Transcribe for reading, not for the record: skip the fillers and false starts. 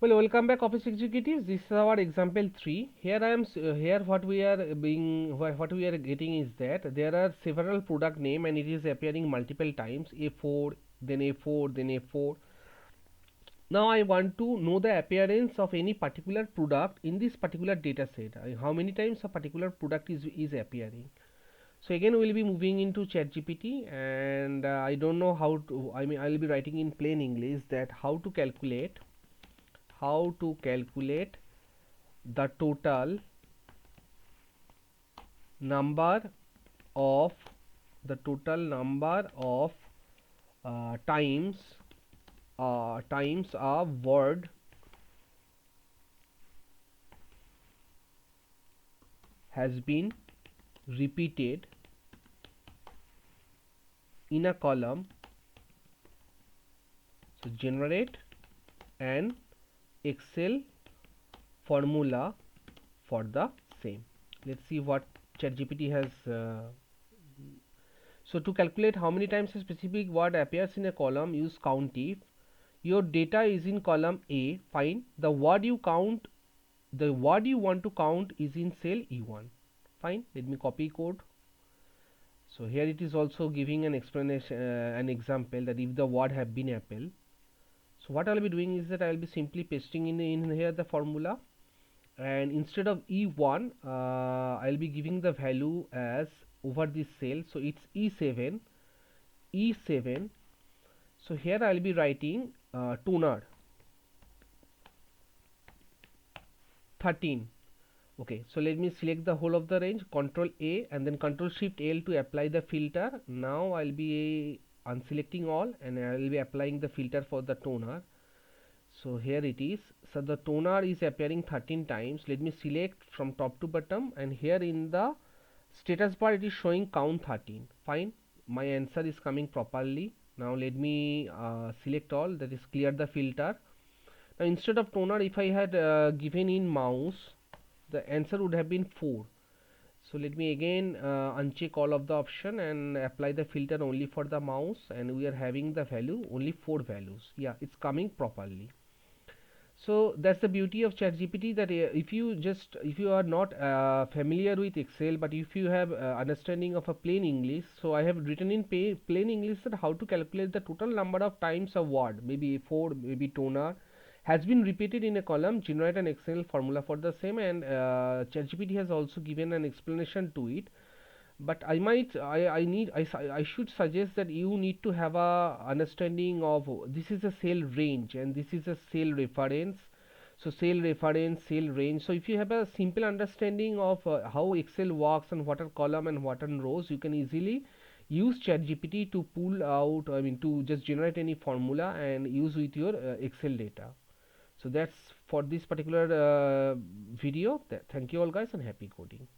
Well, welcome back, office executives. This is our example 3. Here I am. Here what we are what we are getting is that there are several product name and it is appearing multiple times. A4, then A4, then A4. Now I want to know the appearance of any particular product in this particular data set. How many times a particular product is appearing. So again we will be moving into ChatGPT, and I don't know how to. I mean, I will be writing in plain English that how to calculate the total number of times a word has been repeated in a column. So generate an Excel formula for the same. Let's see what ChatGPT has. So to calculate how many times a specific word appears in a column, use COUNTIF. Your data is in column A. Fine. The word you want to count is in cell E1. Fine. Let me copy code. So here it is also giving an explanation, an example that if the word have been apple. So what I will be doing is that I will be simply pasting in here the formula, and instead of E1 I'll be giving the value as over this cell, so it's E7. So here I'll be writing toner 13. Okay, so let me select the whole of the range, Control A and then Control Shift L to apply the filter. Now I'll be unselecting all and I'll be applying the filter for the toner. So here it is. So the toner is appearing 13 times. Let me select from top to bottom, and here in the status bar it is showing count 13. Fine, my answer is coming properly. Now let me select all, that is clear the filter. Now instead of toner, if I had given in mouse, the answer would have been 4. So let me again uncheck all of the option and apply the filter only for the mouse, and we are having the value only 4 values. Yeah, it's coming properly. So that's the beauty of ChatGPT, that if you are not familiar with Excel, but if you have understanding of a plain English, so I have written in plain English that how to calculate the total number of times a word, maybe 4, maybe toner, has been repeated in a column. Generate an Excel formula for the same, and ChatGPT has also given an explanation to it. But I should suggest that you need to have a understanding of this is a cell range and this is a cell reference. So cell range. So if you have a simple understanding of how Excel works and what are column and what are rows, you can easily use ChatGPT to pull out, I mean, to just generate any formula and use with your Excel data. So that's for this particular video. Thank you all guys, and happy coding.